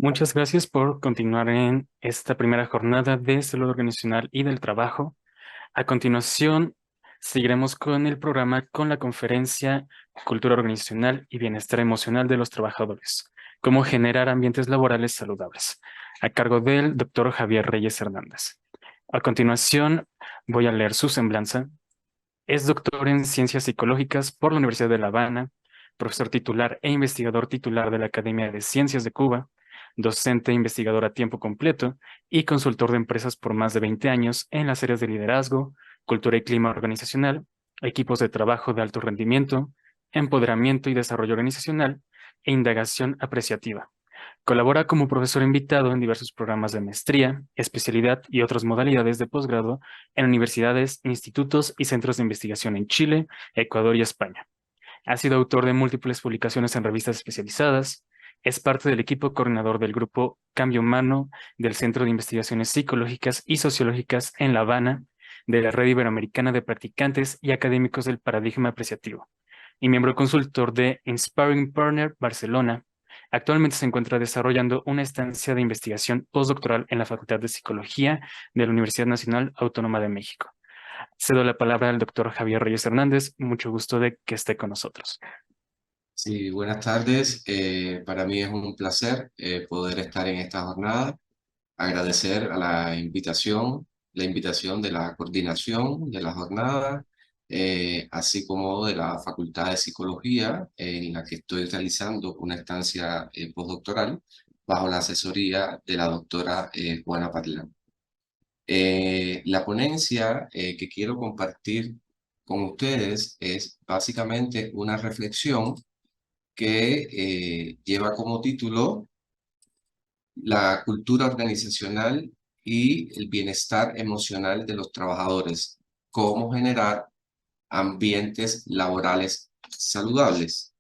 Muchas gracias por continuar en esta primera jornada de salud organizacional y del trabajo. A continuación, seguiremos con el programa con la conferencia Cultura organizacional y bienestar emocional de los trabajadores. Cómo generar ambientes laborales saludables, a cargo del doctor Javier Reyes Hernández. A continuación, voy a leer su semblanza. Es doctor en Ciencias Psicológicas por la Universidad de La Habana, profesor titular e investigador titular de la Academia de Ciencias de Cuba, docente e investigador a tiempo completo y consultor de empresas por más de 20 años en las áreas de liderazgo, cultura y clima organizacional, equipos de trabajo de alto rendimiento, empoderamiento y desarrollo organizacional e indagación apreciativa. Colabora como profesor invitado en diversos programas de maestría, especialidad y otras modalidades de posgrado en universidades, institutos y centros de investigación en Chile, Ecuador y España. Ha sido autor de múltiples publicaciones en revistas especializadas. Es parte del equipo coordinador del grupo Cambio Humano del Centro de Investigaciones Psicológicas y Sociológicas en La Habana, de la Red Iberoamericana de Practicantes y Académicos del Paradigma Apreciativo, y miembro consultor de Inspiring Partner Barcelona. Actualmente se encuentra desarrollando una estancia de investigación postdoctoral en la Facultad de Psicología de la Universidad Nacional Autónoma de México. Cedo la palabra al doctor Javier Reyes Hernández. Mucho gusto de que esté con nosotros. Sí, buenas tardes. Para mí es un placer poder estar en esta jornada. Agradecer a la invitación de la coordinación de la jornada, así como de la Facultad de Psicología, en la que estoy realizando una estancia postdoctoral bajo la asesoría de la doctora Juana Parlán. La ponencia que quiero compartir con ustedes es básicamente una reflexión que lleva como título La cultura organizacional y el bienestar emocional de los trabajadores. Cómo generar ambientes laborales saludables.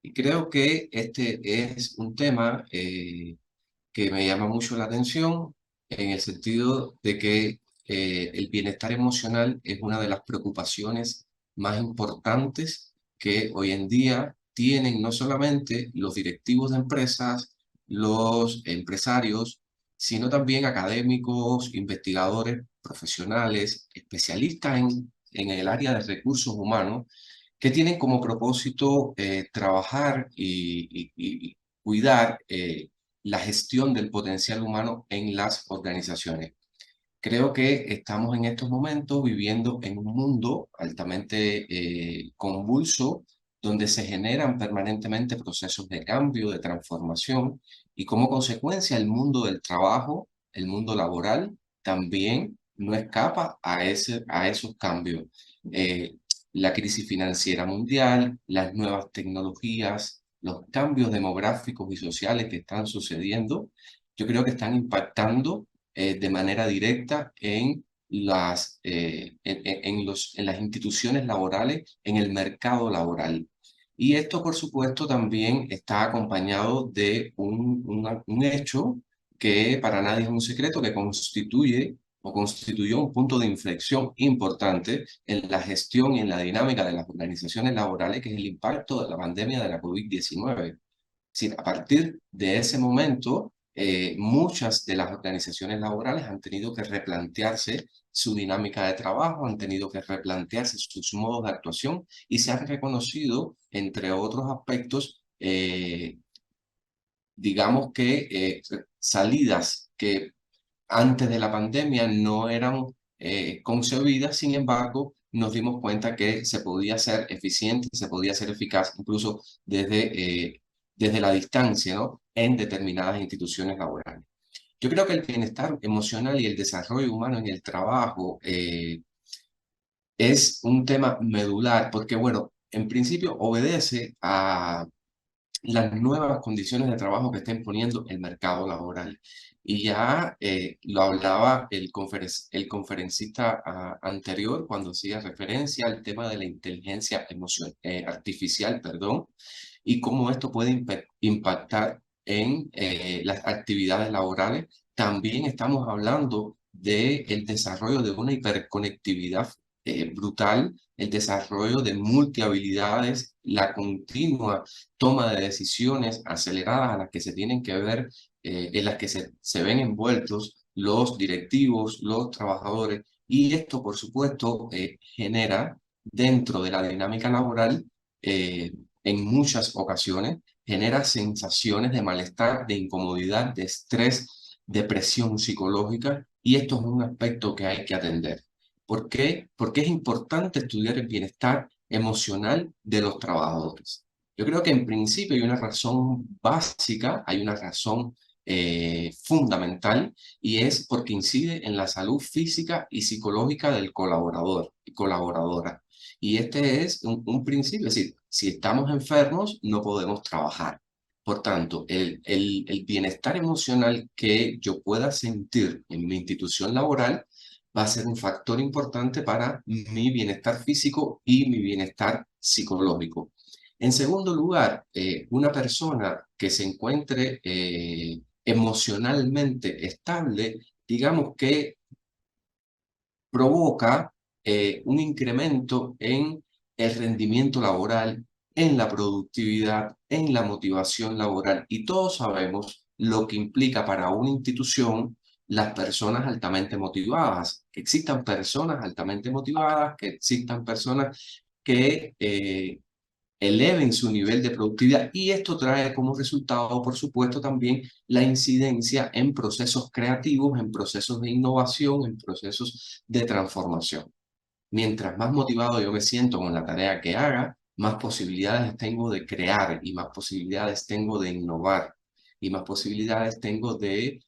Y creo que este es un tema que me llama mucho la atención en el sentido de que el bienestar emocional es una de las preocupaciones más importantes que hoy en día tienen no solamente los directivos de empresas, los empresarios, sino también académicos, investigadores, profesionales, especialistas en el área de recursos humanos, que tienen como propósito trabajar y cuidar la gestión del potencial humano en las organizaciones. Creo que estamos en estos momentos viviendo en un mundo altamente convulso, donde se generan permanentemente procesos de cambio, de transformación, y como consecuencia el mundo del trabajo, el mundo laboral, también no escapa a esos cambios. Eh, la crisis financiera mundial, las nuevas tecnologías, los cambios demográficos y sociales que están sucediendo, yo creo que están impactando de manera directa en en las instituciones laborales, en el mercado laboral. Y esto, por supuesto, también está acompañado de un hecho que para nadie es un secreto, que constituye o constituyó un punto de inflexión importante en la gestión y en la dinámica de las organizaciones laborales, que es el impacto de la pandemia de la COVID-19. Sí, a partir de ese momento, muchas de las organizaciones laborales han tenido que replantearse su dinámica de trabajo, han tenido que replantearse sus modos de actuación y se han reconocido, entre otros aspectos, digamos que salidas que antes de la pandemia no eran concebidas. Sin embargo, nos dimos cuenta que se podía ser eficiente, se podía ser eficaz incluso desde la distancia, ¿no? En determinadas instituciones laborales. Yo creo que el bienestar emocional y el desarrollo humano en el trabajo es un tema medular porque, bueno, en principio obedece a las nuevas condiciones de trabajo que está imponiendo el mercado laboral. Y ya lo hablaba el conferencista anterior cuando hacía referencia al tema de la inteligencia artificial, perdón, y cómo esto puede impactar en las actividades laborales. También estamos hablando del desarrollo de una hiperconectividad brutal, el desarrollo de multihabilidades, la continua toma de decisiones aceleradas a las que se tienen que ver en las que se ven envueltos los directivos, los trabajadores, y esto, por supuesto, genera dentro de la dinámica laboral, en muchas ocasiones, genera sensaciones de malestar, de incomodidad, de estrés, de presión psicológica, y esto es un aspecto que hay que atender. ¿Por qué? Porque es importante estudiar el bienestar emocional de los trabajadores. Yo creo que en principio hay una razón básica, hay una razón fundamental, y es porque incide en la salud física y psicológica del colaborador y colaboradora. Y este es un principio, es decir, si estamos enfermos no podemos trabajar. Por tanto, el bienestar emocional que yo pueda sentir en mi institución laboral va a ser un factor importante para mi bienestar físico y mi bienestar psicológico. En segundo lugar, una persona que se encuentre emocionalmente estable, digamos que provoca un incremento en el rendimiento laboral, en la productividad, en la motivación laboral. Y todos sabemos lo que implica para una institución las personas altamente motivadas, que existan personas altamente motivadas, que existan personas que eleven su nivel de productividad, y esto trae como resultado, por supuesto, también la incidencia en procesos creativos, en procesos de innovación, en procesos de transformación. Mientras más motivado yo me siento con la tarea que haga, más posibilidades tengo de crear y más posibilidades tengo de innovar y más posibilidades tengo de,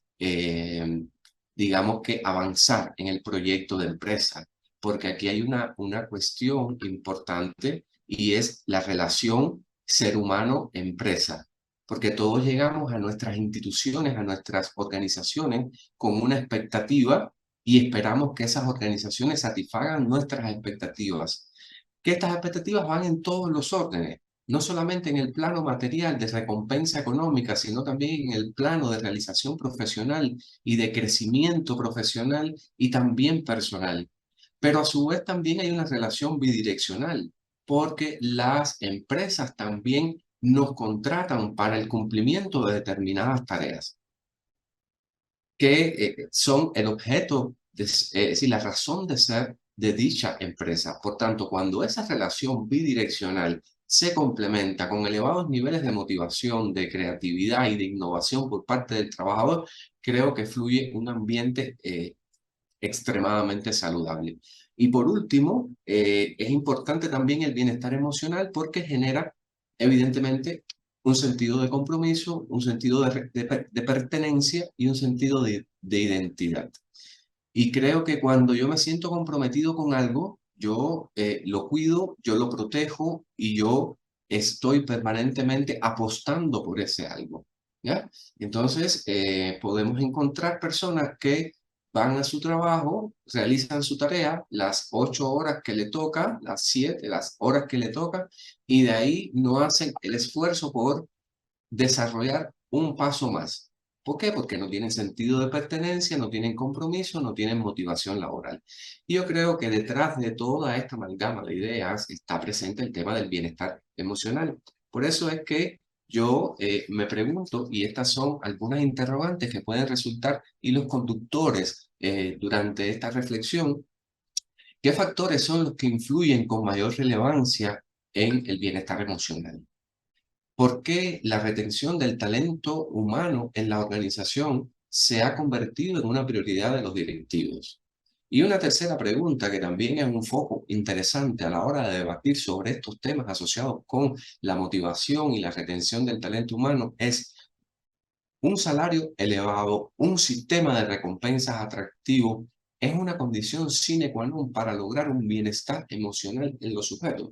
digamos que, avanzar en el proyecto de empresa. Porque aquí hay una cuestión importante, y es la relación ser humano-empresa. Porque todos llegamos a nuestras instituciones, a nuestras organizaciones con una expectativa, y esperamos que esas organizaciones satisfagan nuestras expectativas. Que estas expectativas van en todos los órdenes, no solamente en el plano material de recompensa económica, sino también en el plano de realización profesional y de crecimiento profesional y también personal. Pero a su vez también hay una relación bidireccional, porque las empresas también nos contratan para el cumplimiento de determinadas tareas que son el objeto, es decir, la razón de ser de dicha empresa. Por tanto, cuando esa relación bidireccional se complementa con elevados niveles de motivación, de creatividad y de innovación por parte del trabajador, creo que fluye un ambiente extremadamente saludable. Y por último, es importante también el bienestar emocional, porque genera, evidentemente, un sentido de compromiso, un sentido de pertenencia y un sentido de identidad. Y creo que cuando yo me siento comprometido con algo, yo lo cuido, yo lo protejo y yo estoy permanentemente apostando por ese algo. ¿Ya? Entonces, podemos encontrar personas que van a su trabajo, realizan su tarea, las 8 horas que le toca, las 7, las horas que le toca, y de ahí no hacen el esfuerzo por desarrollar un paso más. ¿Por qué? Porque no tienen sentido de pertenencia, no tienen compromiso, no tienen motivación laboral. Y yo creo que detrás de toda esta amalgama de ideas está presente el tema del bienestar emocional. Por eso es que yo me pregunto, y estas son algunas interrogantes que pueden resultar hilos conductores durante esta reflexión: ¿qué factores son los que influyen con mayor relevancia en el bienestar emocional? ¿Por qué la retención del talento humano en la organización se ha convertido en una prioridad de los directivos? Y una tercera pregunta, que también es un foco interesante a la hora de debatir sobre estos temas asociados con la motivación y la retención del talento humano, es: ¿un salario elevado, un sistema de recompensas atractivo, es una condición sine qua non para lograr un bienestar emocional en los sujetos?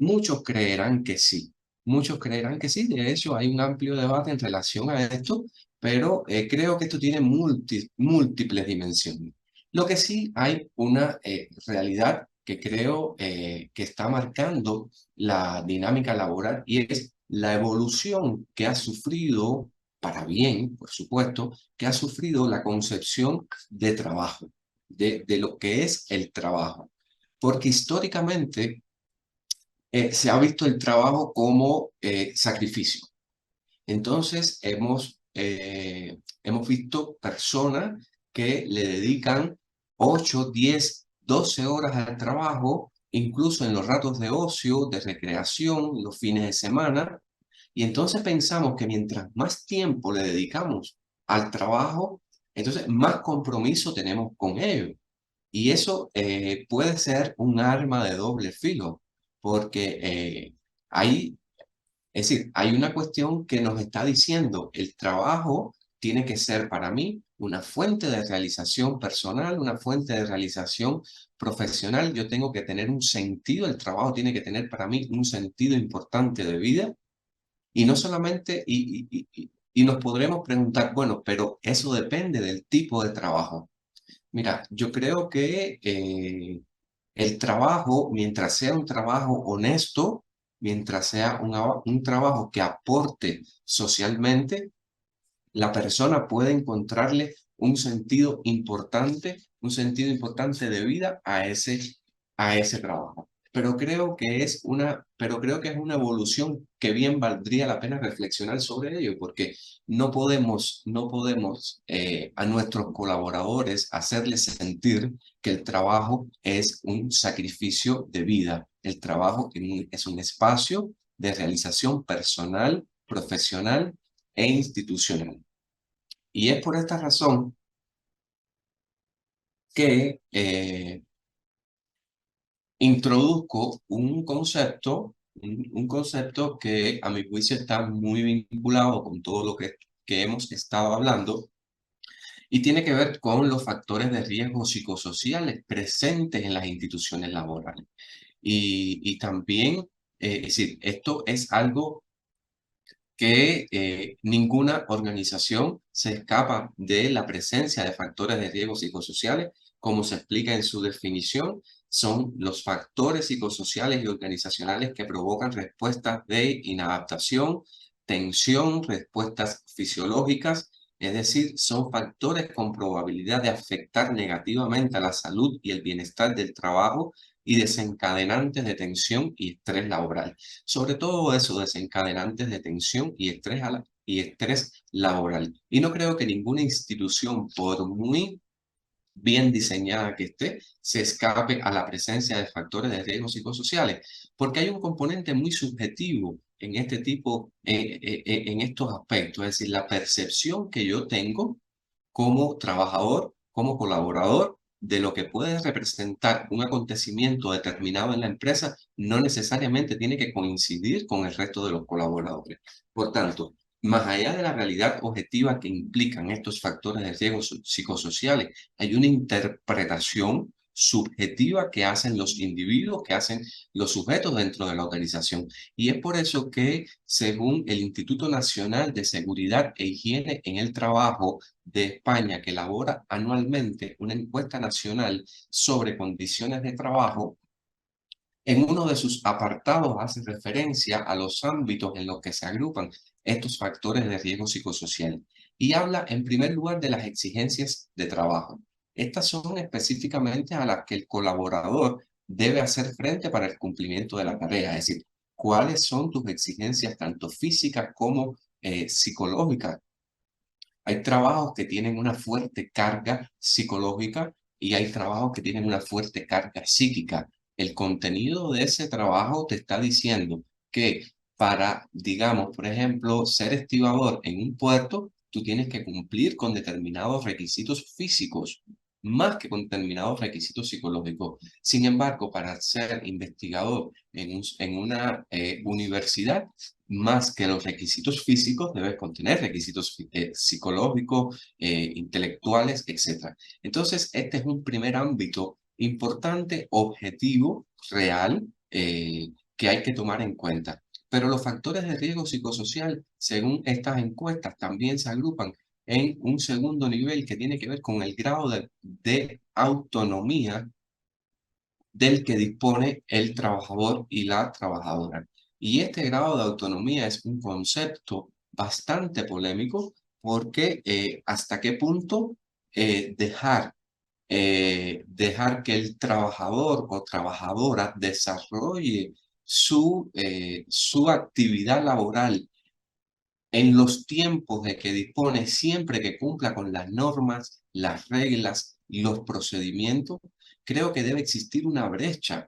Muchos creerán que sí, muchos creerán que sí. De hecho, hay un amplio debate en relación a esto, pero creo que esto tiene múltiples dimensiones. Lo que sí, hay una realidad que creo que está marcando la dinámica laboral, y es la evolución que ha sufrido, para bien, por supuesto, que ha sufrido la concepción de trabajo, de lo que es el trabajo. Porque históricamente se ha visto el trabajo como sacrificio. Entonces hemos hemos visto personas que le dedican 8, 10, 12 horas al trabajo, incluso en los ratos de ocio, de recreación, los fines de semana. Y entonces pensamos que mientras más tiempo le dedicamos al trabajo, entonces más compromiso tenemos con ello. Y eso puede ser un arma de doble filo, porque hay es decir, hay una cuestión que nos está diciendo, el trabajo tiene que ser para mí una fuente de realización personal, una fuente de realización profesional. Yo tengo que tener un sentido, el trabajo tiene que tener para mí un sentido importante de vida. Y no solamente, y nos podremos preguntar, bueno, pero eso depende del tipo de trabajo. Mira, yo creo que el trabajo, mientras sea un trabajo honesto, mientras sea un trabajo que aporte socialmente, la persona puede encontrarle un sentido importante de vida a ese trabajo. Pero creo que es una evolución que bien valdría la pena reflexionar sobre ello, porque no podemos a nuestros colaboradores hacerles sentir que el trabajo es un sacrificio de vida. El trabajo es un espacio de realización personal, profesional e institucional. Y es por esta razón que introduzco un concepto que a mi juicio está muy vinculado con todo lo que hemos estado hablando y tiene que ver con los factores de riesgo psicosociales presentes en las instituciones laborales. Y también, es decir, esto es algo que ninguna organización se escapa de la presencia de factores de riesgo psicosociales, como se explica en su definición, son los factores psicosociales y organizacionales que provocan respuestas de inadaptación, tensión, respuestas fisiológicas, es decir, son factores con probabilidad de afectar negativamente a la salud y el bienestar del trabajo y desencadenantes de tensión y estrés laboral. Sobre todo eso, desencadenantes de tensión y estrés laboral. Y no creo que ninguna institución, por muy bien diseñada que esté, se escape a la presencia de factores de riesgo psicosociales, porque hay un componente muy subjetivo en este tipo, en estos aspectos, es decir, la percepción que yo tengo como trabajador, como colaborador, de lo que puede representar un acontecimiento determinado en la empresa, no necesariamente tiene que coincidir con el resto de los colaboradores. Por tanto, más allá de la realidad objetiva que implican estos factores de riesgo psicosociales, hay una interpretación subjetiva que hacen los individuos, que hacen los sujetos dentro de la organización. Y es por eso que, según el Instituto Nacional de Seguridad e Higiene en el Trabajo de España, que elabora anualmente una encuesta nacional sobre condiciones de trabajo, en uno de sus apartados hace referencia a los ámbitos en los que se agrupan estos factores de riesgo psicosocial y habla en primer lugar de las exigencias de trabajo. Estas son específicamente a las que el colaborador debe hacer frente para el cumplimiento de la tarea, es decir, cuáles son tus exigencias tanto físicas como psicológicas. Hay trabajos que tienen una fuerte carga psicológica y hay trabajos que tienen una fuerte carga psíquica. El contenido de ese trabajo te está diciendo que para, digamos, por ejemplo, ser estibador en un puerto, tú tienes que cumplir con determinados requisitos físicos, más que con determinados requisitos psicológicos. Sin embargo, para ser investigador en una universidad, más que los requisitos físicos, debes contener requisitos psicológicos, intelectuales, etc. Entonces, este es un primer ámbito importante, objetivo, real, que hay que tomar en cuenta. Pero los factores de riesgo psicosocial, según estas encuestas, también se agrupan en un segundo nivel que tiene que ver con el grado de autonomía del que dispone el trabajador y la trabajadora. Y este grado de autonomía es un concepto bastante polémico porque hasta qué punto dejar que el trabajador o trabajadora desarrolle su actividad laboral en los tiempos de que dispone, siempre que cumpla con las normas, las reglas, los procedimientos, creo que debe existir una brecha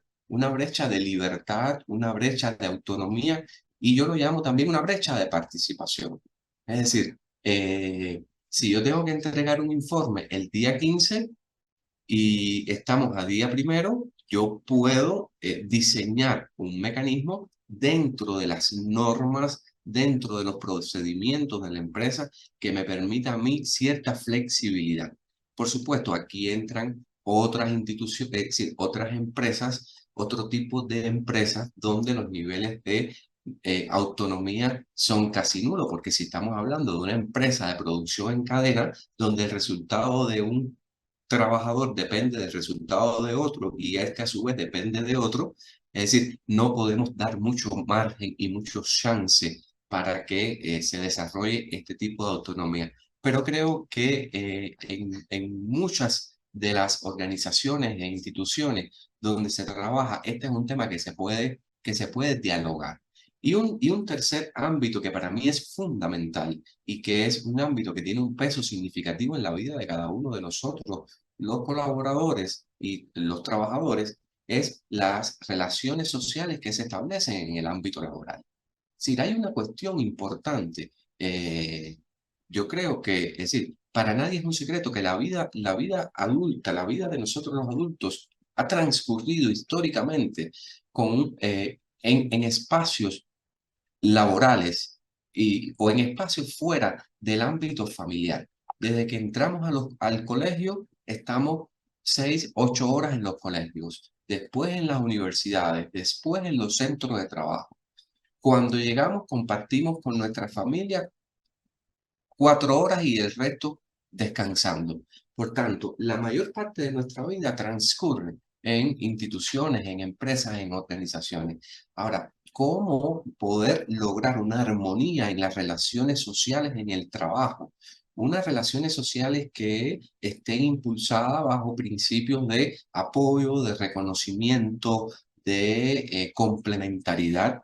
de libertad, una brecha de autonomía, y yo lo llamo también una brecha de participación. Es decir, si yo tengo que entregar un informe el día 15 y estamos a día primero, yo puedo diseñar un mecanismo dentro de las normas, dentro de los procedimientos de la empresa que me permita a mí cierta flexibilidad. Por supuesto, aquí entran otras instituciones, es decir, otras empresas, otro tipo de empresas donde los niveles de autonomía son casi nulos, porque si estamos hablando de una empresa de producción en cadena, donde el resultado de un trabajador depende del resultado de otro y este a su vez depende de otro, es decir, no podemos dar mucho margen y mucho chance para que se desarrolle este tipo de autonomía. Pero creo que en muchas de las organizaciones e instituciones donde se trabaja, este es un tema que se puede dialogar. Y un tercer ámbito que para mí es fundamental y que es un ámbito que tiene un peso significativo en la vida de cada uno de nosotros, los colaboradores y los trabajadores, es las relaciones sociales que se establecen en el ámbito laboral. Si hay una cuestión importante, yo creo que, es decir, para nadie es un secreto que la vida adulta, la vida de nosotros los adultos, ha transcurrido históricamente en espacios laborales o en espacios fuera del ámbito familiar. Desde que entramos al colegio, estamos 6, 8 horas en los colegios, después en las universidades, después en los centros de trabajo. Cuando llegamos, compartimos con nuestra familia 4 horas y el resto descansando. Por tanto, la mayor parte de nuestra vida transcurre en instituciones, en empresas, en organizaciones. Ahora, ¿cómo poder lograr una armonía en las relaciones sociales en el trabajo? Unas relaciones sociales que estén impulsadas bajo principios de apoyo, de reconocimiento, de complementariedad.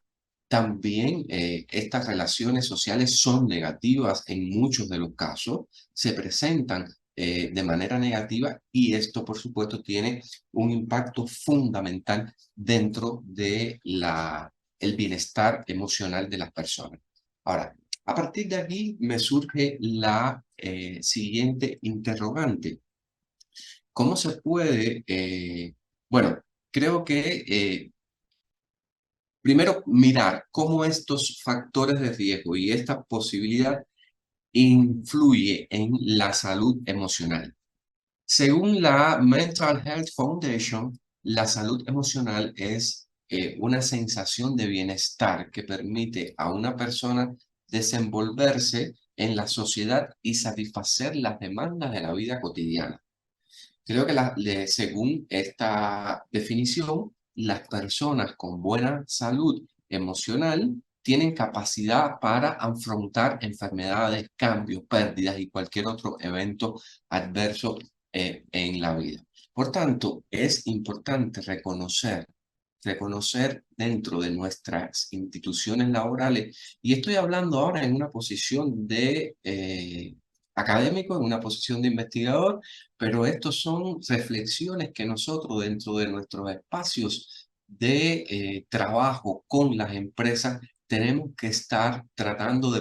También estas relaciones sociales son negativas en muchos de los casos, se presentan de manera negativa y esto, por supuesto, tiene un impacto fundamental dentro de el bienestar emocional de las personas. Ahora, a partir de aquí me surge la siguiente interrogante. ¿Cómo se puede, bueno, creo que primero, mirar cómo estos factores de riesgo y esta posibilidad influye en la salud emocional. Según la Mental Health Foundation, la salud emocional es una sensación de bienestar que permite a una persona desenvolverse en la sociedad y satisfacer las demandas de la vida cotidiana. Creo que según esta definición, las personas con buena salud emocional tienen capacidad para afrontar enfermedades, cambios, pérdidas y cualquier otro evento adverso en la vida. Por tanto, es importante reconocer dentro de nuestras instituciones laborales, y estoy hablando ahora en una posición de académico, en una posición de investigador, pero estos son reflexiones que nosotros dentro de nuestros espacios de trabajo con las empresas tenemos que estar tratando de,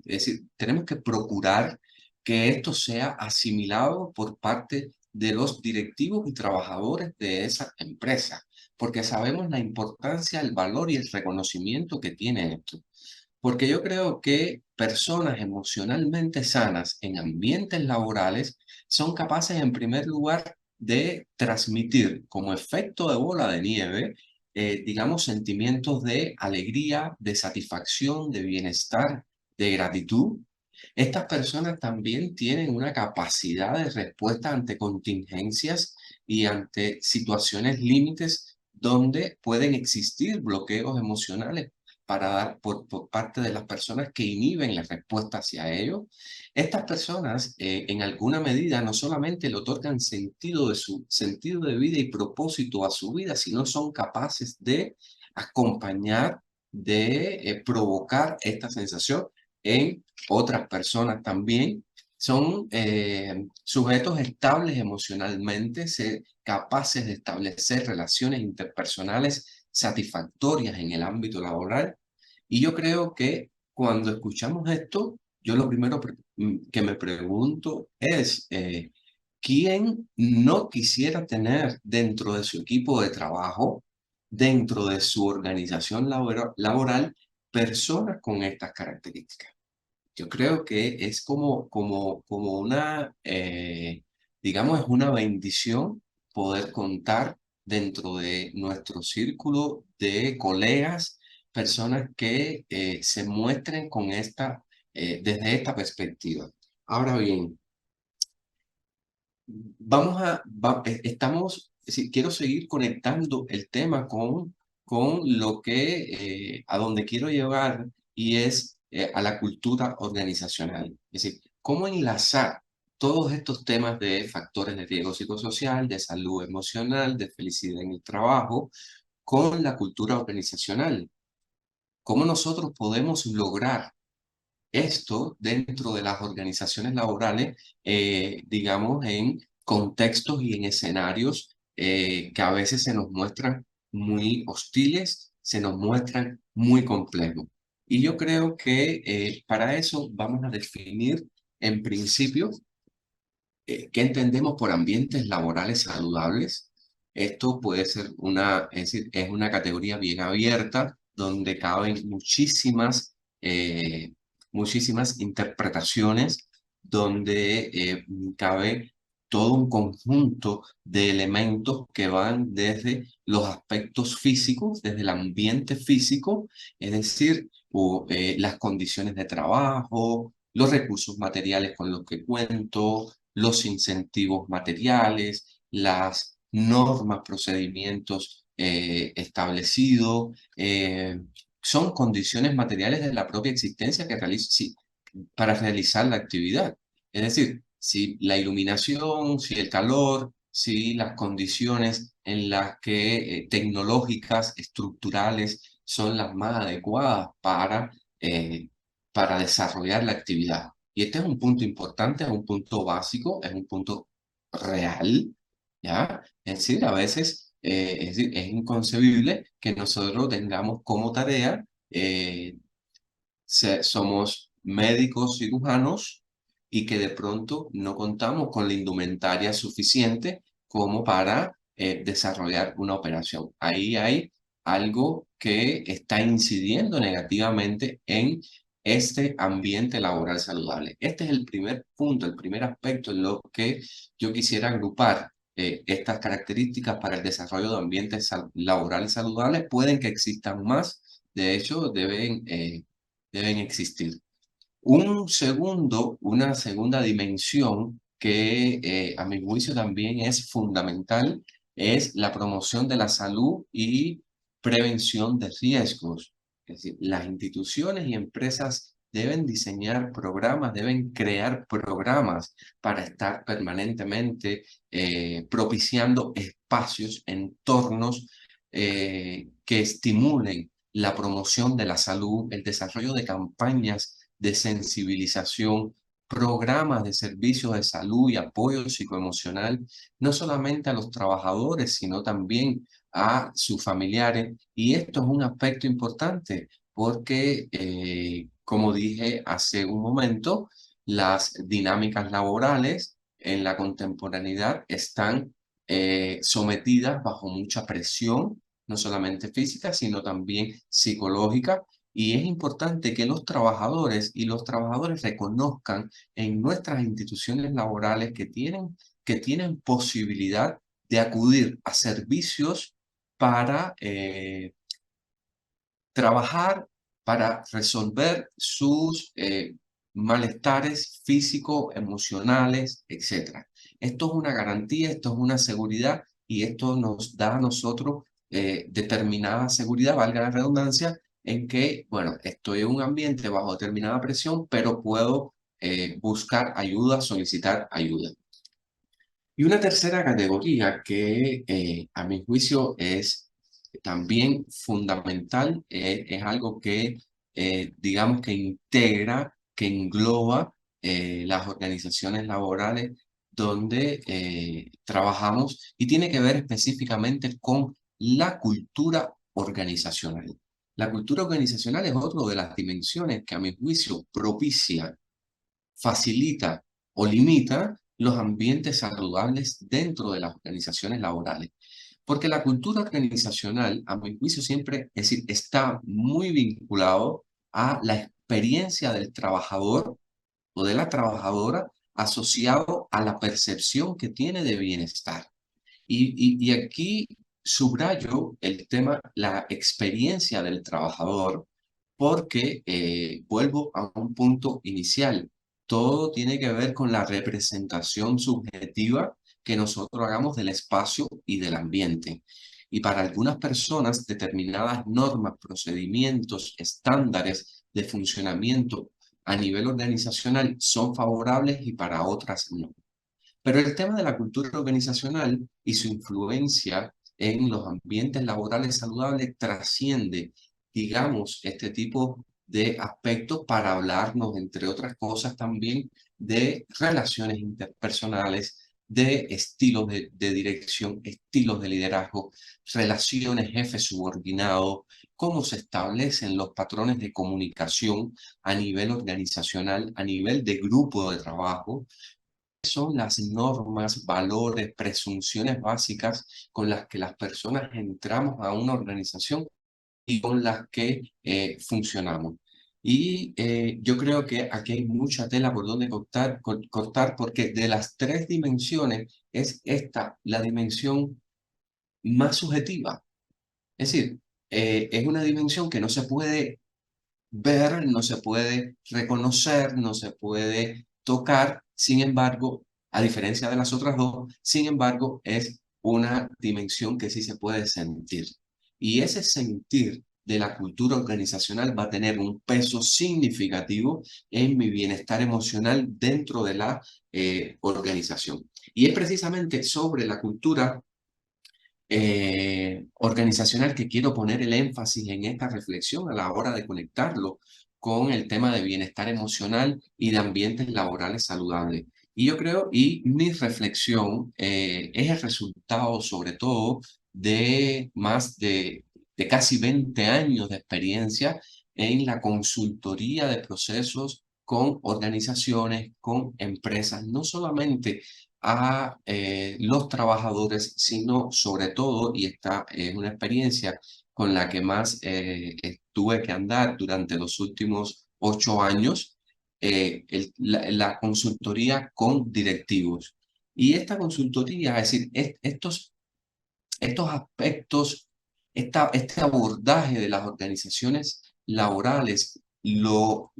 es decir, tenemos que procurar que esto sea asimilado por parte de los directivos y trabajadores de esa empresa, porque sabemos la importancia, el valor y el reconocimiento que tiene esto. Porque yo creo que personas emocionalmente sanas en ambientes laborales son capaces, en primer lugar, de transmitir como efecto de bola de nieve, digamos, sentimientos de alegría, de satisfacción, de bienestar, de gratitud. Estas personas también tienen una capacidad de respuesta ante contingencias y ante situaciones límites donde pueden existir bloqueos emocionales para dar por parte de las personas que inhiben la respuesta hacia ellos. Estas personas, en alguna medida, no solamente le otorgan sentido de su sentido de vida y propósito a su vida, sino son capaces de acompañar, de provocar esta sensación en otras personas también. Son sujetos estables emocionalmente, capaces de establecer relaciones interpersonales satisfactorias en el ámbito laboral. Y yo creo que cuando escuchamos esto, yo lo primero que me pregunto es, ¿quién no quisiera tener dentro de su equipo de trabajo, dentro de su organización laboral, personas con estas características? Yo creo que es como una, digamos, es una bendición poder contar dentro de nuestro círculo de colegas, personas que se muestren con desde esta perspectiva. Ahora bien, es decir, quiero seguir conectando el tema con lo que, a donde quiero llevar y es a la cultura organizacional. Es decir, cómo enlazar todos estos temas de factores de riesgo psicosocial, de salud emocional, de felicidad en el trabajo, con la cultura organizacional. Cómo nosotros podemos lograr esto dentro de las organizaciones laborales, digamos, en contextos y en escenarios que a veces se nos muestran muy hostiles, se nos muestran muy complejos. Y yo creo que para eso vamos a definir en principio ¿qué entendemos por ambientes laborales saludables? Esto puede ser es decir, es una categoría bien abierta donde caben muchísimas interpretaciones, donde cabe todo un conjunto de elementos que van desde los aspectos físicos, desde el ambiente físico, es decir, las condiciones de trabajo, los recursos materiales con los que cuento, los incentivos materiales, las normas, procedimientos establecidos, son condiciones materiales de la propia existencia para realizar la actividad. Es decir, si la iluminación, si el calor, si las condiciones en las que tecnológicas, estructurales, son las más adecuadas para desarrollar la actividad. Y este es un punto importante, es un punto básico, es un punto real, ¿ya? Es decir, a veces es inconcebible que nosotros tengamos como tarea, somos médicos cirujanos y que de pronto no contamos con la indumentaria suficiente como para desarrollar una operación. Ahí hay algo que está incidiendo negativamente en este ambiente laboral saludable. Este es el primer punto, el primer aspecto en lo que yo quisiera agrupar estas características para el desarrollo de ambientes laborales saludables. Pueden que existan más, de hecho, deben existir. Una segunda dimensión que a mi juicio también es fundamental es la promoción de la salud y prevención de riesgos. Es decir, las instituciones y empresas deben diseñar programas, deben crear programas para estar permanentemente propiciando espacios, entornos que estimulen la promoción de la salud, el desarrollo de campañas de sensibilización, programas de servicios de salud y apoyo psicoemocional, no solamente a los trabajadores, sino también a sus familiares. Y esto es un aspecto importante porque, como dije hace un momento, las dinámicas laborales en la contemporaneidad están sometidas bajo mucha presión, no solamente física, sino también psicológica, y es importante que los trabajadores reconozcan en nuestras instituciones laborales que tienen posibilidad de acudir a servicios para trabajar, para resolver sus malestares físicos, emocionales, etc. Esto es una garantía, esto es una seguridad y esto nos da a nosotros determinada seguridad, valga la redundancia, en que, bueno, estoy en un ambiente bajo determinada presión, pero puedo buscar ayuda, solicitar ayuda. Y una tercera categoría que a mi juicio es también fundamental, es algo que digamos que integra, que engloba las organizaciones laborales donde trabajamos y tiene que ver específicamente con la cultura organizacional. La cultura organizacional es otra de las dimensiones que a mi juicio propicia, facilita o limita los ambientes saludables dentro de las organizaciones laborales. Porque la cultura organizacional, a mi juicio, siempre, es decir, está muy vinculado a la experiencia del trabajador o de la trabajadora asociado a la percepción que tiene de bienestar. Y aquí subrayo el tema, la experiencia del trabajador, porque vuelvo a un punto inicial. Todo tiene que ver con la representación subjetiva que nosotros hagamos del espacio y del ambiente. Y para algunas personas, determinadas normas, procedimientos, estándares de funcionamiento a nivel organizacional son favorables y para otras no. Pero el tema de la cultura organizacional y su influencia en los ambientes laborales saludables trasciende, digamos, este tipo de aspectos para hablarnos, entre otras cosas, también de relaciones interpersonales, de estilos de dirección, estilos de liderazgo, relaciones jefe-subordinado, cómo se establecen los patrones de comunicación a nivel organizacional, a nivel de grupo de trabajo, son las normas, valores, presunciones básicas con las que las personas entramos a una organización y con las que funcionamos. Y yo creo que aquí hay mucha tela por donde cortar, porque de las tres dimensiones es esta la dimensión más subjetiva. Es decir, es una dimensión que no se puede ver, no se puede reconocer, no se puede tocar, sin embargo, a diferencia de las otras dos, sin embargo, es una dimensión que sí se puede sentir. Y ese sentir de la cultura organizacional va a tener un peso significativo en mi bienestar emocional dentro de la organización. Y es precisamente sobre la cultura organizacional que quiero poner el énfasis en esta reflexión a la hora de conectarlo con el tema de bienestar emocional y de ambientes laborales saludables. Y yo creo, y mi reflexión es el resultado sobre todo de más de casi 20 años de experiencia en la consultoría de procesos con organizaciones, con empresas, no solamente a los trabajadores, sino sobre todo, y esta es una experiencia con la que más tuve que andar durante los últimos 8 años, la consultoría con directivos. Y esta consultoría, es decir, estos aspectos, este abordaje de las organizaciones laborales, lo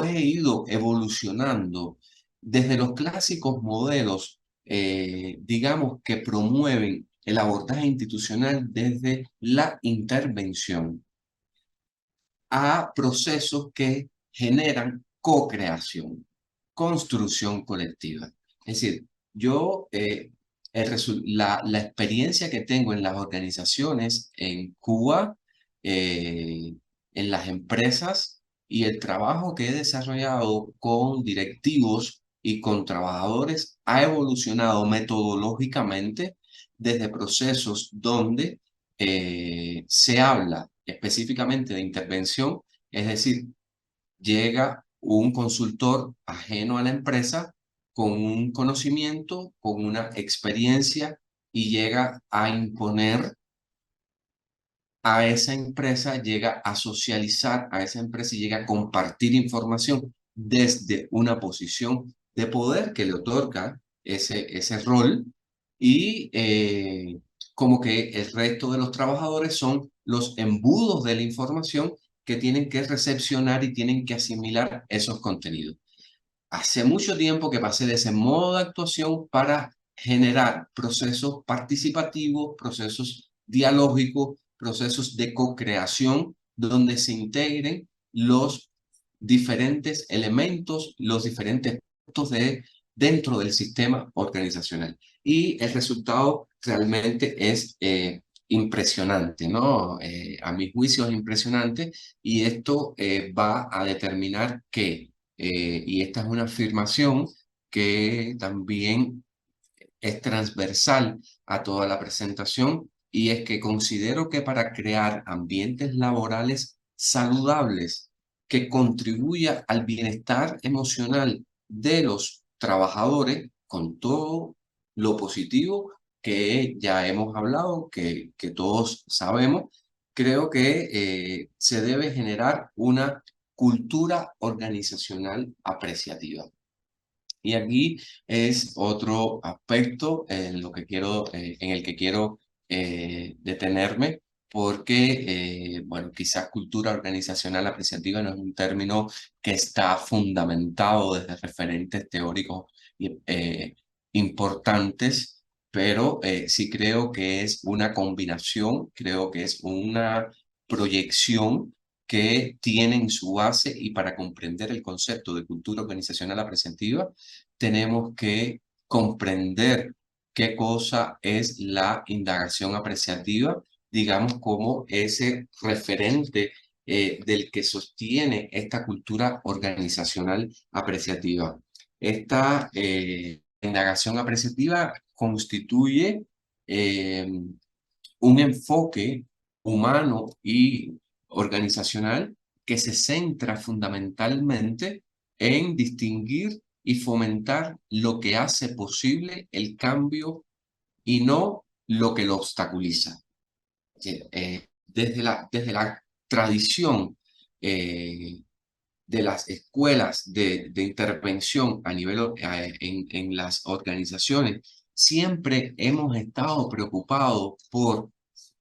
he ido evolucionando desde los clásicos modelos, digamos, que promueven el abordaje institucional desde la intervención a procesos que generan co-creación, construcción colectiva. Es decir, yo, la experiencia que tengo en las organizaciones en Cuba, en las empresas y el trabajo que he desarrollado con directivos y con trabajadores ha evolucionado metodológicamente desde procesos donde se habla específicamente de intervención, es decir, llega un consultor ajeno a la empresa con un conocimiento, con una experiencia y llega a imponer a esa empresa, llega a socializar a esa empresa y llega a compartir información desde una posición de poder que le otorga ese rol y como que el resto de los trabajadores son los embudos de la información que tienen que recepcionar y tienen que asimilar esos contenidos. Hace mucho tiempo que pasé de ese modo de actuación para generar procesos participativos, procesos dialógicos, procesos de co-creación, donde se integren los diferentes elementos, los diferentes puntos dentro del sistema organizacional. Y el resultado realmente es impresionante, ¿no? A mi juicio es impresionante y esto va a determinar que, y esta es una afirmación que también es transversal a toda la presentación, y es que considero que para crear ambientes laborales saludables que contribuya al bienestar emocional de los trabajadores, con todo lo positivo que ya hemos hablado, que todos sabemos, creo que se debe generar una cultura organizacional apreciativa. Y aquí es otro aspecto en lo que quiero, en el que quiero detenerme, porque, bueno, quizás cultura organizacional apreciativa no es un término que está fundamentado desde referentes teóricos importantes, pero sí creo que es una combinación, creo que es una proyección que tiene en su base, y para comprender el concepto de cultura organizacional apreciativa, tenemos que comprender qué cosa es la indagación apreciativa, digamos, como ese referente del que sostiene esta cultura organizacional apreciativa. Esta indagación apreciativa constituye eh, un enfoque humano y organizacional que se centra fundamentalmente en distinguir y fomentar lo que hace posible el cambio y no lo que lo obstaculiza. Desde la tradición eh, de las escuelas de intervención a nivel en las organizaciones, siempre hemos estado preocupados por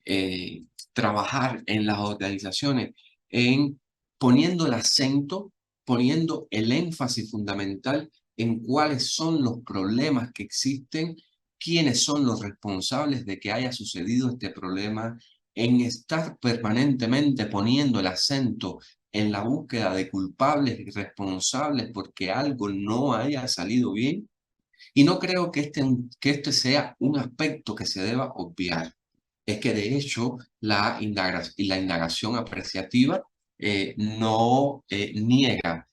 eh, trabajar en las organizaciones en poniendo el acento, poniendo el énfasis fundamental en cuáles son los problemas que existen, quiénes son los responsables de que haya sucedido este problema, en estar permanentemente poniendo el acento en la búsqueda de culpables y responsables porque algo no haya salido bien. Y no creo que este sea un aspecto que se deba obviar. Es que de hecho la indagación apreciativa no niega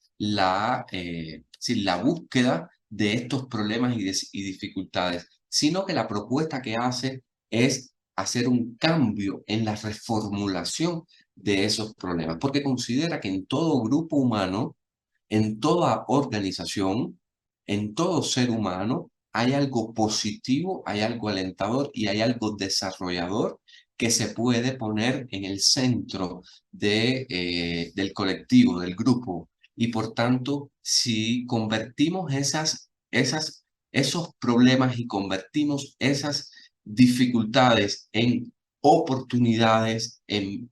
sí, la búsqueda de estos problemas y dificultades, sino que la propuesta que hace es hacer un cambio en la reformulación de esos problemas, porque considera que en todo grupo humano, en toda organización, en todo ser humano, hay algo positivo, hay algo alentador y hay algo desarrollador que se puede poner en el centro del colectivo, del grupo. Y por tanto, si convertimos esos problemas y convertimos esas dificultades en oportunidades, en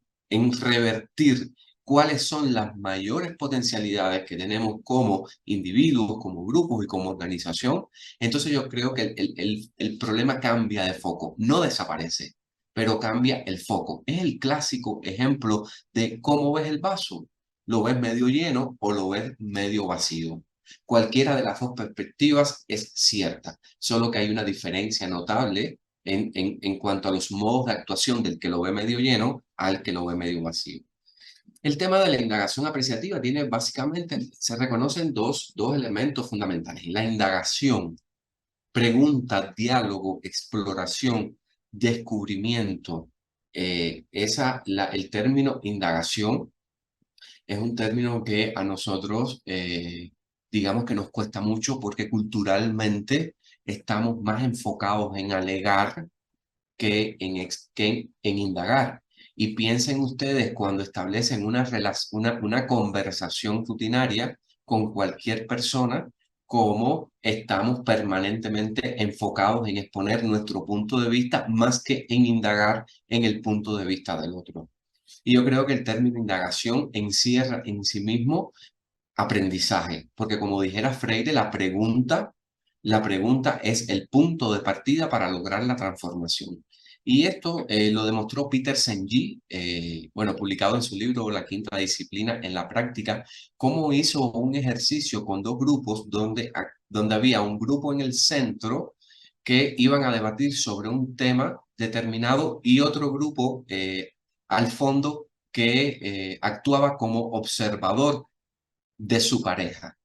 revertir cuáles son las mayores potencialidades que tenemos como individuos, como grupos y como organización, entonces yo creo que el problema cambia de foco, no desaparece, pero cambia el foco. Es el clásico ejemplo de cómo ves el vaso. ¿Lo ves medio lleno o lo ves medio vacío? Cualquiera de las dos perspectivas es cierta, solo que hay una diferencia notable en cuanto a los modos de actuación del que lo ve medio lleno al que lo ve medio vacío. El tema de la indagación apreciativa tiene básicamente, se reconocen dos elementos fundamentales. La indagación, pregunta, diálogo, exploración, descubrimiento. El término indagación es un término que a nosotros, digamos que nos cuesta mucho porque culturalmente estamos más enfocados en alegar que en indagar. Y piensen ustedes cuando establecen una conversación rutinaria con cualquier persona, cómo estamos permanentemente enfocados en exponer nuestro punto de vista más que en indagar en el punto de vista del otro. Y yo creo que el término indagación encierra en sí mismo aprendizaje, porque como dijera Freire, la pregunta es el punto de partida para lograr la transformación. Y esto lo demostró Peter Senge, bueno, publicado en su libro La Quinta Disciplina en la práctica, cómo hizo un ejercicio con dos grupos donde había un grupo en el centro que iban a debatir sobre un tema determinado y otro grupo al fondo que actuaba como observador de su pareja.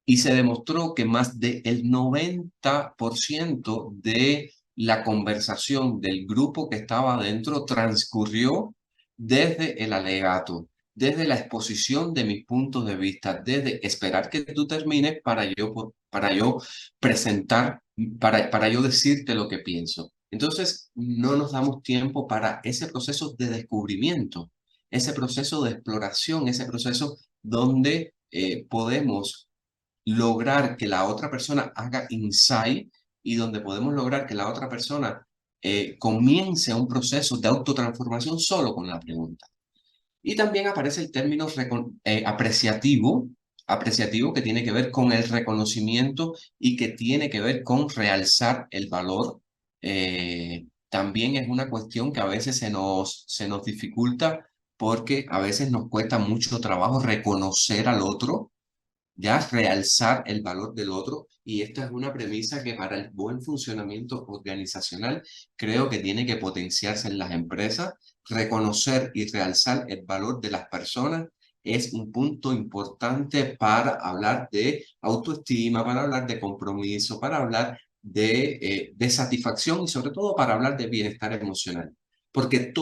Y se demostró que más del 90% de la conversación del grupo que estaba adentro transcurrió desde el alegato, desde la exposición de mis puntos de vista, desde esperar que tú termines para yo presentar, para yo decirte lo que pienso. Entonces, no nos damos tiempo para ese proceso de descubrimiento, ese proceso de exploración, ese proceso donde podemos lograr que la otra persona haga insight y donde podemos lograr que la otra persona comience un proceso de autotransformación solo con la pregunta. Y también aparece el término apreciativo, apreciativo que tiene que ver con el reconocimiento y que tiene que ver con realzar el valor. También es una cuestión que a veces se nos dificulta porque a veces nos cuesta mucho trabajo reconocer al otro, ya realzar el valor del otro. Y esta es una premisa que para el buen funcionamiento organizacional creo que tiene que potenciarse en las empresas. Reconocer y realzar el valor de las personas es un punto importante para hablar de autoestima, para hablar de compromiso, para hablar de satisfacción y sobre todo para hablar de bienestar emocional. Porque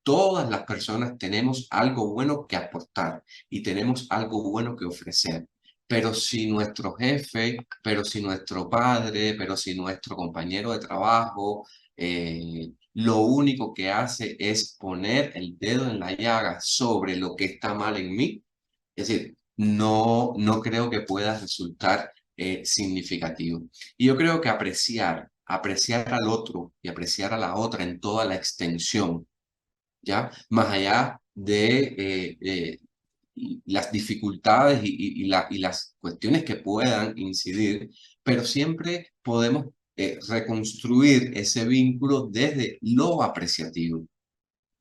todas las personas tenemos algo bueno que aportar y tenemos algo bueno que ofrecer. Pero si nuestro jefe, pero si nuestro padre, pero si nuestro compañero de trabajo, lo único que hace es poner el dedo en la llaga sobre lo que está mal en mí, es decir, no creo que pueda resultar significativo. Y yo creo que apreciar al otro y apreciar a la otra en toda la extensión, ¿ya? Más allá de las dificultades y las cuestiones que puedan incidir, pero siempre podemos reconstruir ese vínculo desde lo apreciativo.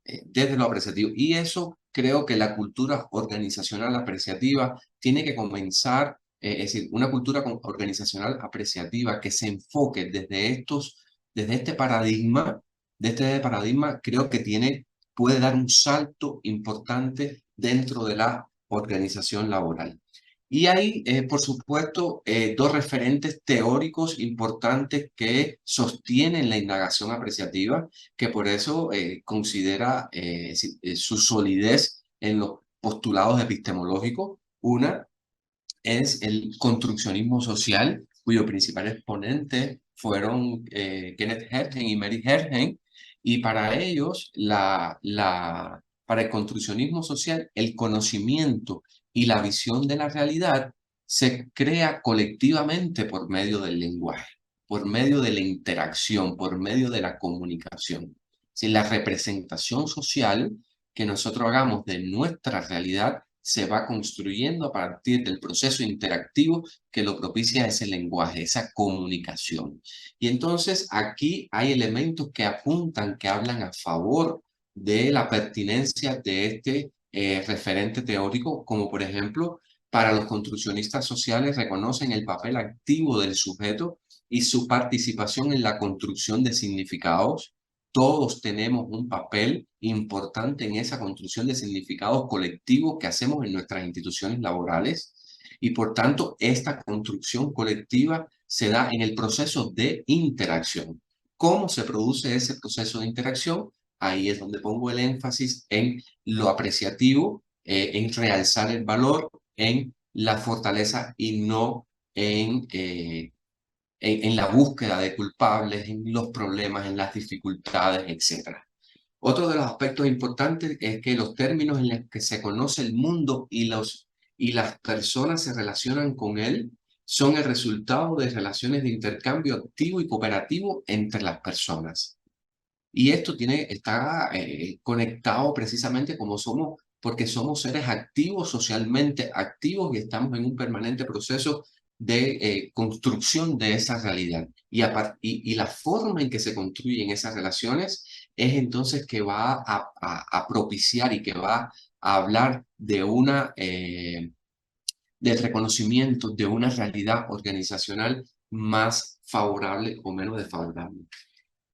Y eso creo que la cultura organizacional apreciativa tiene que comenzar, es decir, una cultura organizacional apreciativa que se enfoque desde este paradigma creo que puede dar un salto importante dentro de la organización laboral. Y hay, por supuesto, dos referentes teóricos importantes que sostienen la indagación apreciativa, que por eso considera su solidez en los postulados epistemológicos. Una es el construccionismo social, cuyo principal exponente fueron Kenneth Hergen y Mary Hergen, y para ellos, para el construccionismo social, el conocimiento y la visión de la realidad se crea colectivamente por medio del lenguaje, por medio de la interacción, por medio de la comunicación. Si la representación social que nosotros hagamos de nuestra realidad se va construyendo a partir del proceso interactivo que lo propicia ese lenguaje, esa comunicación. Y entonces aquí hay elementos que apuntan, que hablan a favor de la pertinencia de este referente teórico, como por ejemplo, para los construccionistas sociales reconocen el papel activo del sujeto y su participación en la construcción de significados. Todos tenemos un papel importante en esa construcción de significados colectivos que hacemos en nuestras instituciones laborales y por tanto esta construcción colectiva se da en el proceso de interacción. ¿Cómo se produce ese proceso de interacción? Ahí es donde pongo el énfasis en lo apreciativo, en realzar el valor, en la fortaleza y no en la búsqueda de culpables, en los problemas, en las dificultades, etcétera. Otro de los aspectos importantes es que los términos en los que se conoce el mundo y las personas se relacionan con él son el resultado de relaciones de intercambio activo y cooperativo entre las personas. Y esto está conectado precisamente como somos, porque somos seres activos, socialmente activos y estamos en un permanente proceso de construcción de esa realidad. Y la forma en que se construyen esas relaciones es entonces que va a propiciar y que va a hablar del reconocimiento de una realidad organizacional más favorable o menos desfavorable.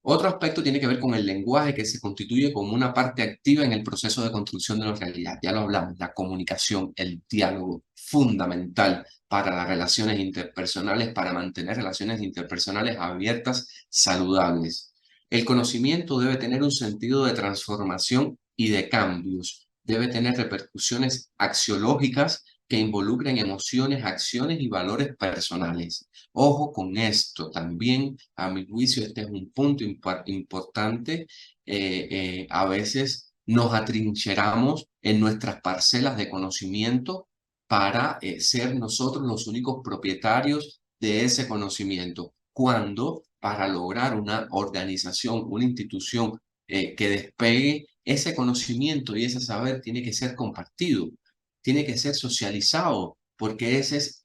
Otro aspecto tiene que ver con el lenguaje, que se constituye como una parte activa en el proceso de construcción de la realidad. Ya lo hablamos, la comunicación, el diálogo, fundamental para las relaciones interpersonales, para mantener relaciones interpersonales abiertas, saludables. El conocimiento debe tener un sentido de transformación y de cambios. Debe tener repercusiones axiológicas que involucren emociones, acciones y valores personales. Ojo con esto también, a mi juicio, este es un punto importante. A veces nos atrincheramos en nuestras parcelas de conocimiento para ser nosotros los únicos propietarios de ese conocimiento, cuando para lograr una organización, una institución que despegue, ese conocimiento y ese saber tiene que ser compartido, tiene que ser socializado, porque esa es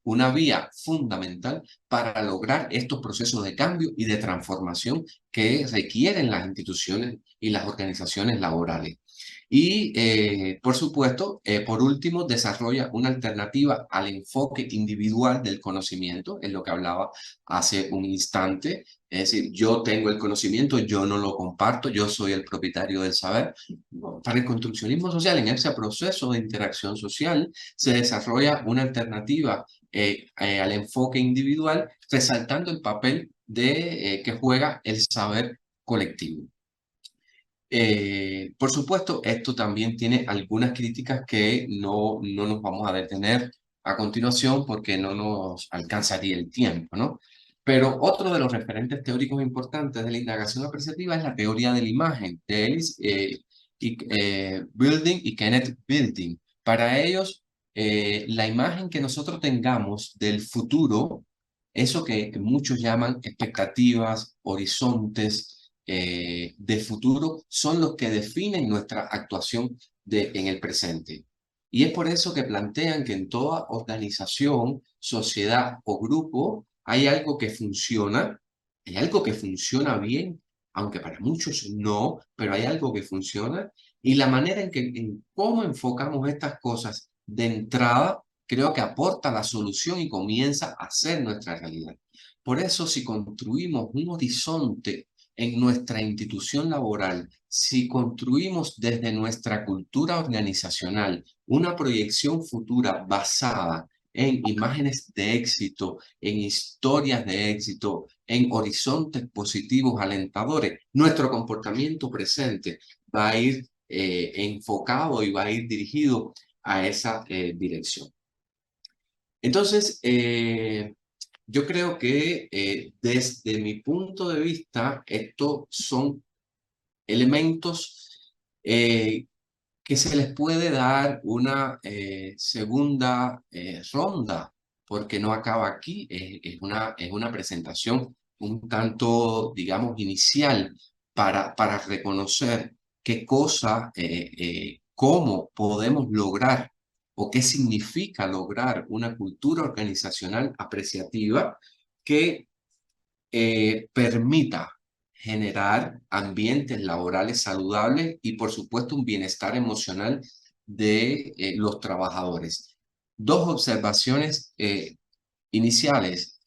una vía fundamental para lograr estos procesos de cambio y de transformación que requieren las instituciones y las organizaciones laborales. Y, por supuesto, por último, desarrolla una alternativa al enfoque individual del conocimiento, es lo que hablaba hace un instante. Es decir, yo tengo el conocimiento, yo no lo comparto, yo soy el propietario del saber. Para el construccionismo social, en ese proceso de interacción social, se desarrolla una alternativa al enfoque individual, resaltando el papel que juega el saber colectivo. Por supuesto, esto también tiene algunas críticas que no nos vamos a detener a continuación porque no nos alcanzaría el tiempo, ¿no? Pero otro de los referentes teóricos importantes de la indagación apreciativa es la teoría de la imagen de Building y Kenneth Building. Para ellos, la imagen que nosotros tengamos del futuro, eso que muchos llaman expectativas, horizontes, de futuro, son los que definen nuestra actuación en el presente. Y es por eso que plantean que en toda organización, sociedad o grupo hay algo que funciona, hay algo que funciona bien, aunque para muchos no, pero hay algo que funciona. Y la manera en cómo enfocamos estas cosas de entrada, creo que aporta la solución y comienza a ser nuestra realidad. Por eso, si construimos un horizonte en nuestra institución laboral, si construimos desde nuestra cultura organizacional una proyección futura basada en imágenes de éxito, en historias de éxito, en horizontes positivos alentadores, nuestro comportamiento presente va a ir enfocado y va a ir dirigido a esa dirección. Entonces, yo creo que desde mi punto de vista, estos son elementos que se les puede dar una segunda ronda, porque no acaba aquí, es una presentación un tanto, digamos, inicial para reconocer qué cosa, cómo podemos lograr o qué significa lograr una cultura organizacional apreciativa que permita generar ambientes laborales saludables y, por supuesto, un bienestar emocional de los trabajadores. Dos observaciones iniciales.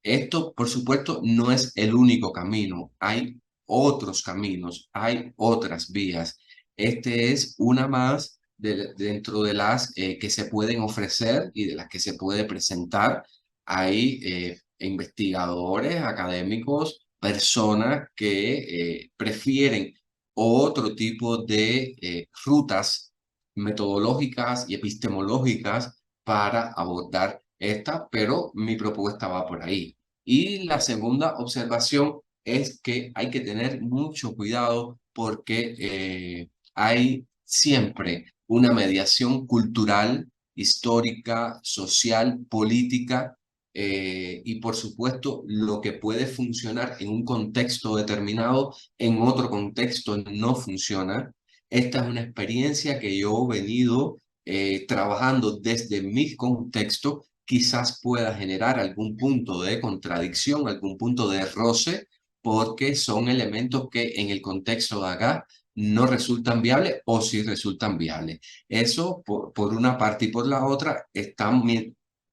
Esto, por supuesto, no es el único camino. Hay otros caminos, hay otras vías. Este es una más dentro de las que se pueden ofrecer y de las que se puede presentar. Hay investigadores, académicos, personas que prefieren otro tipo de rutas metodológicas y epistemológicas para abordar esta, pero mi propuesta va por ahí. Y la segunda observación es que hay que tener mucho cuidado porque hay siempre una mediación cultural, histórica, social, política, y por supuesto lo que puede funcionar en un contexto determinado, en otro contexto no funciona. Esta es una experiencia que yo he venido trabajando desde mi contexto, quizás pueda generar algún punto de contradicción, algún punto de roce, porque son elementos que en el contexto de acá no resultan viables o sí resultan viables. Eso por una parte y por la otra,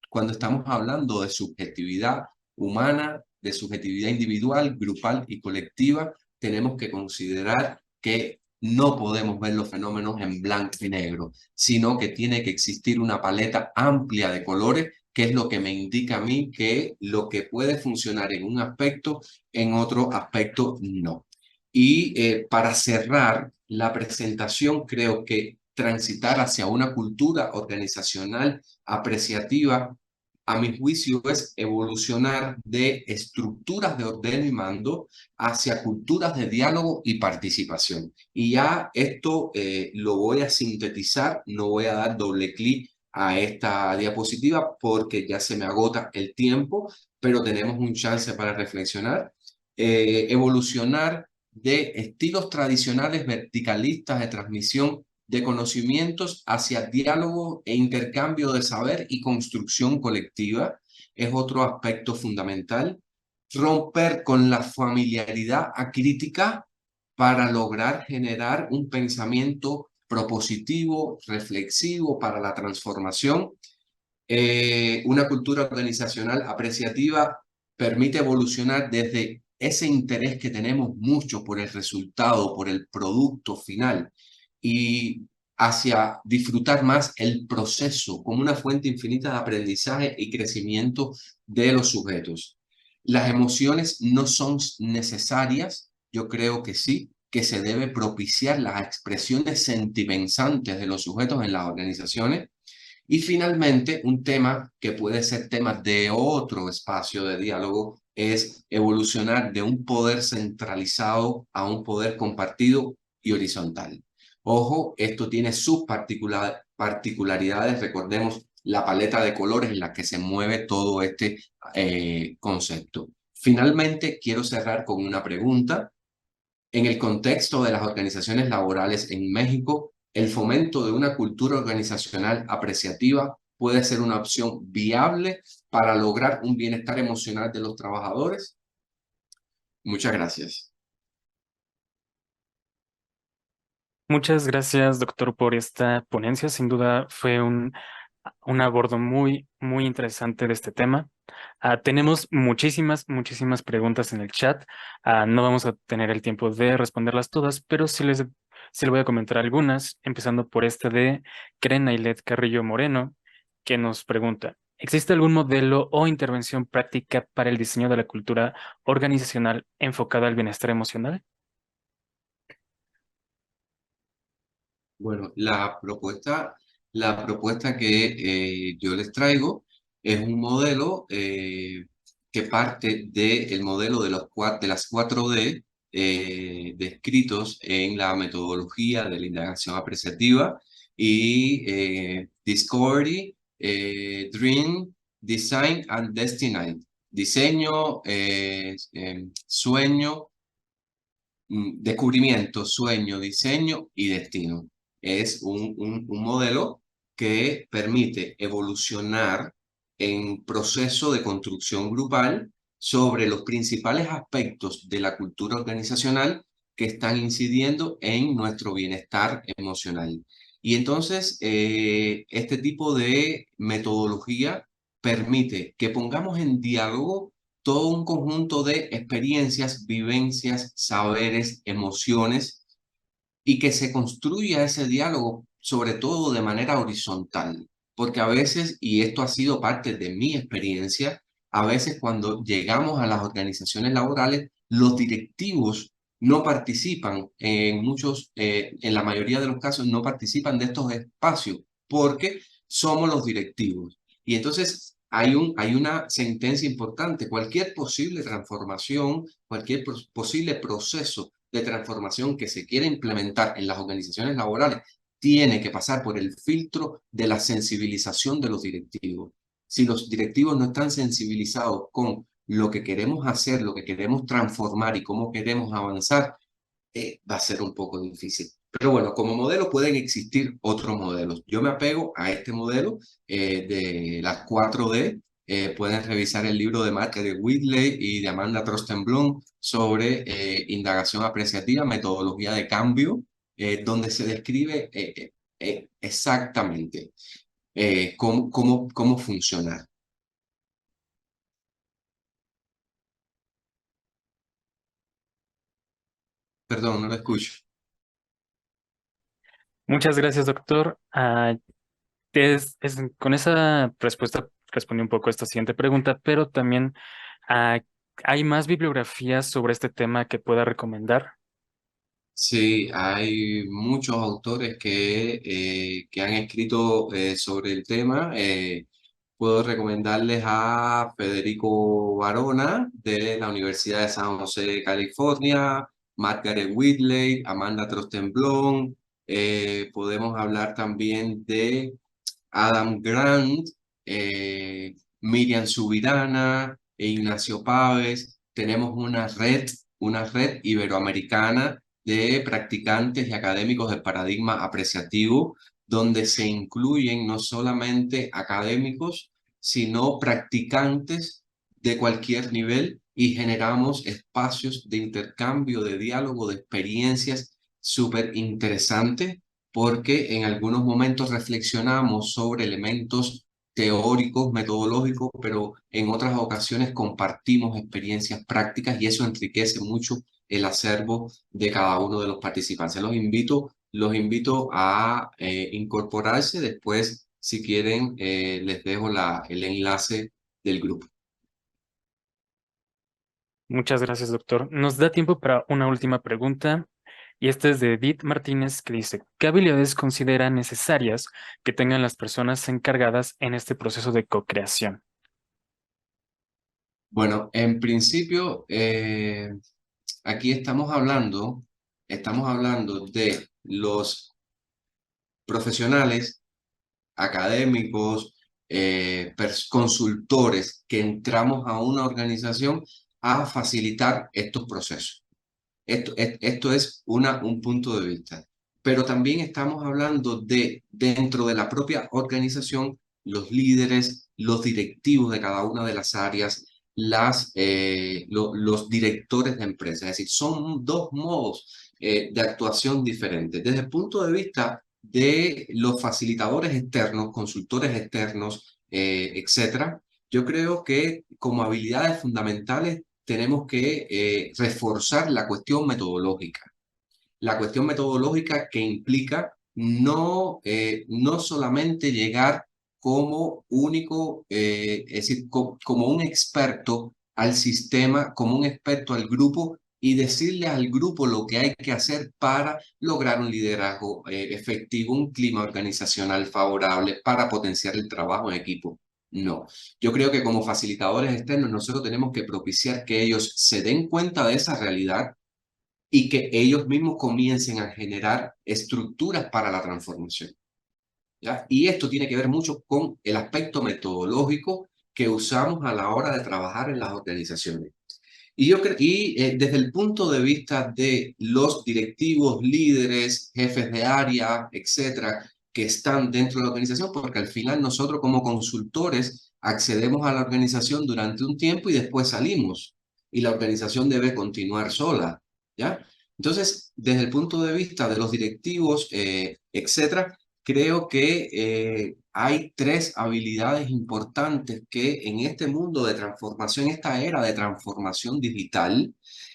cuando estamos hablando de subjetividad humana, de subjetividad individual, grupal y colectiva, tenemos que considerar que no podemos ver los fenómenos en blanco y negro, sino que tiene que existir una paleta amplia de colores, que es lo que me indica a mí que lo que puede funcionar en un aspecto, en otro aspecto no. Y para cerrar la presentación, creo que transitar hacia una cultura organizacional apreciativa, a mi juicio, es evolucionar de estructuras de orden y mando hacia culturas de diálogo y participación. Y ya esto lo voy a sintetizar, no voy a dar doble clic a esta diapositiva porque ya se me agota el tiempo, pero tenemos un chance para reflexionar. Evolucionar de estilos tradicionales verticalistas de transmisión de conocimientos hacia diálogo e intercambio de saber y construcción colectiva es otro aspecto fundamental. Romper con la familiaridad acrítica para lograr generar un pensamiento propositivo, reflexivo para la transformación. Una cultura organizacional apreciativa permite evolucionar desde ese interés que tenemos mucho por el resultado, por el producto final, y hacia disfrutar más el proceso como una fuente infinita de aprendizaje y crecimiento de los sujetos. Las emociones no son necesarias, yo creo que sí, que se debe propiciar las expresiones sentipensantes de los sujetos en las organizaciones. Y finalmente, un tema que puede ser tema de otro espacio de diálogo es evolucionar de un poder centralizado a un poder compartido y horizontal. Ojo, esto tiene sus particularidades. Recordemos la paleta de colores en la que se mueve todo este concepto. Finalmente, quiero cerrar con una pregunta. En el contexto de las organizaciones laborales en México, el fomento de una cultura organizacional apreciativa puede ser una opción viable para lograr un bienestar emocional de los trabajadores. Muchas gracias. Muchas gracias, doctor, por esta ponencia. Sin duda fue un abordo muy interesante de este tema. Tenemos muchísimas preguntas en el chat. No vamos a tener el tiempo de responderlas todas, pero sí les voy a comentar algunas, empezando por esta de Keren Ailet Carrillo Moreno, que nos pregunta, ¿existe algún modelo o intervención práctica para el diseño de la cultura organizacional enfocada al bienestar emocional? Bueno, la propuesta que yo les traigo es un modelo que parte del modelo de las 4D descritos en la metodología de la indagación apreciativa y Discovery, Dream, Design and Destiny. Diseño, sueño, descubrimiento, sueño, diseño y destino. Es un modelo que permite evolucionar en proceso de construcción grupal sobre los principales aspectos de la cultura organizacional que están incidiendo en nuestro bienestar emocional. Y entonces, este tipo de metodología permite que pongamos en diálogo todo un conjunto de experiencias, vivencias, saberes, emociones, y que se construya ese diálogo, sobre todo de manera horizontal, porque a veces, y esto ha sido parte de mi experiencia, a veces cuando llegamos a las organizaciones laborales, los directivos no participan, en la mayoría de los casos, no participan de estos espacios, porque somos los directivos. Y entonces hay una sentencia importante: cualquier posible transformación, cualquier posible proceso de transformación que se quiere implementar en las organizaciones laborales tiene que pasar por el filtro de la sensibilización de los directivos. Si los directivos no están sensibilizados con lo que queremos hacer, lo que queremos transformar y cómo queremos avanzar, va a ser un poco difícil. Pero bueno, como modelo pueden existir otros modelos. Yo me apego a este modelo de las 4D. Pueden revisar el libro de Margaret Whitley y de Amanda Trostenblom sobre indagación apreciativa, metodología de cambio, donde se describe exactamente cómo funcionar. Perdón, no lo escucho. Muchas gracias, doctor. Con esa respuesta respondí un poco a esta siguiente pregunta, pero también ah, ¿hay más bibliografías sobre este tema que pueda recomendar? Sí, hay muchos autores que han escrito sobre el tema. Puedo recomendarles a Federico Varona de la Universidad de San José de California, Margaret Whitley, Amanda Trostenblom. Podemos hablar también de Adam Grant, Miriam Subirana e Ignacio Páez. Tenemos una red iberoamericana de practicantes y académicos del paradigma apreciativo, donde se incluyen no solamente académicos, sino practicantes de cualquier nivel y generamos espacios de intercambio, de diálogo, de experiencias súper interesantes porque en algunos momentos reflexionamos sobre elementos teóricos, metodológicos, pero en otras ocasiones compartimos experiencias prácticas y eso enriquece mucho el acervo de cada uno de los participantes. Los invito a incorporarse. Después, si quieren, les dejo el enlace del grupo. Muchas gracias, doctor. Nos da tiempo para una última pregunta, y esta es de Edith Martínez, que dice, ¿qué habilidades considera necesarias que tengan las personas encargadas en este proceso de co-creación? Bueno, en principio, aquí estamos hablando de los profesionales, académicos, consultores que entramos a una organización a facilitar estos procesos. Esto es un punto de vista. Pero también estamos hablando de, dentro de la propia organización, los líderes, los directivos de cada una de las áreas, los directores de empresas. Es decir, son dos modos de actuación diferentes. Desde el punto de vista de los facilitadores externos, consultores externos, etcétera, yo creo que como habilidades fundamentales tenemos que reforzar la cuestión metodológica. La cuestión metodológica que implica no solamente llegar como único, es decir, como un experto al sistema, como un experto al grupo y decirle al grupo lo que hay que hacer para lograr un liderazgo efectivo, un clima organizacional favorable para potenciar el trabajo en equipo. No, yo creo que como facilitadores externos nosotros tenemos que propiciar que ellos se den cuenta de esa realidad y que ellos mismos comiencen a generar estructuras para la transformación. ¿Ya? Y esto tiene que ver mucho con el aspecto metodológico que usamos a la hora de trabajar en las organizaciones. Y desde el punto de vista de los directivos, líderes, jefes de área, etcétera, que están dentro de la organización, porque al final nosotros como consultores accedemos a la organización durante un tiempo y después salimos. Y la organización debe continuar sola, ¿ya? Entonces, desde el punto de vista de los directivos, etcétera, creo que hay tres habilidades importantes que en este mundo de transformación, esta era de transformación digital,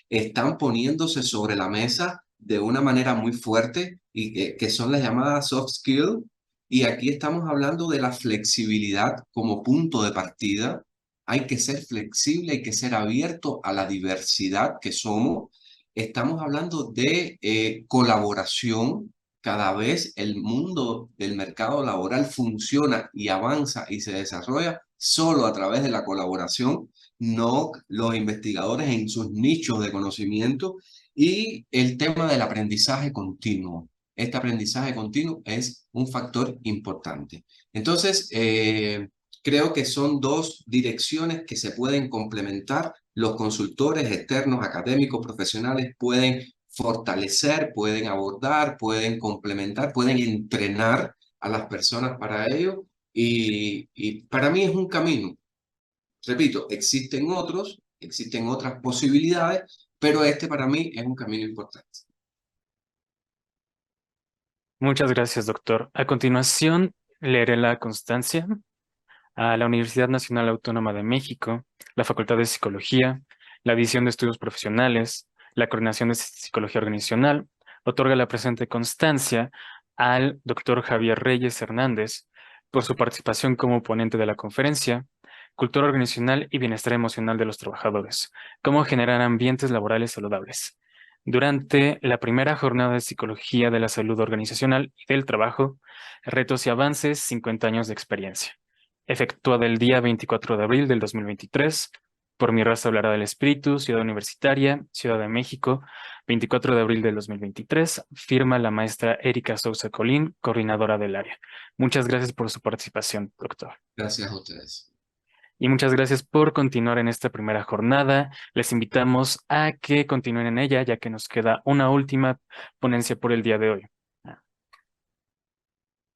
están poniéndose sobre la mesa de una manera muy fuerte y que son las llamadas soft skills. Y aquí estamos hablando de la flexibilidad como punto de partida. Hay que ser flexible, hay que ser abierto a la diversidad que somos. Estamos hablando de colaboración. Cada vez el mundo del mercado laboral funciona y avanza y se desarrolla solo a través de la colaboración, no los investigadores en sus nichos de conocimiento y el tema del aprendizaje continuo. Este aprendizaje continuo es un factor importante. Entonces, creo que son dos direcciones que se pueden complementar. Los consultores externos, académicos, profesionales pueden fortalecer, pueden abordar, pueden complementar, pueden entrenar a las personas para ello. Y para mí es un camino. Repito, existen otras posibilidades, pero este para mí es un camino importante. Muchas gracias, doctor. A continuación, leeré la constancia a la Universidad Nacional Autónoma de México, la Facultad de Psicología, la División de Estudios Profesionales, La Coordinación de Psicología Organizacional otorga la presente constancia al doctor Javier Reyes Hernández por su participación como ponente de la conferencia Cultura Organizacional y Bienestar Emocional de los Trabajadores, cómo generar ambientes laborales saludables. Durante la primera jornada de Psicología de la Salud Organizacional y del Trabajo, Retos y Avances, 50 años de experiencia, efectuada el día 24 de abril del 2023, por Mi Raza Hablará del Espíritu, Ciudad Universitaria, Ciudad de México, 24 de abril del 2023, firma la maestra Erika Sousa Colín, coordinadora del área. Muchas gracias por su participación, doctor. Gracias a ustedes. Y muchas gracias por continuar en esta primera jornada. Les invitamos a que continúen en ella, ya que nos queda una última ponencia por el día de hoy.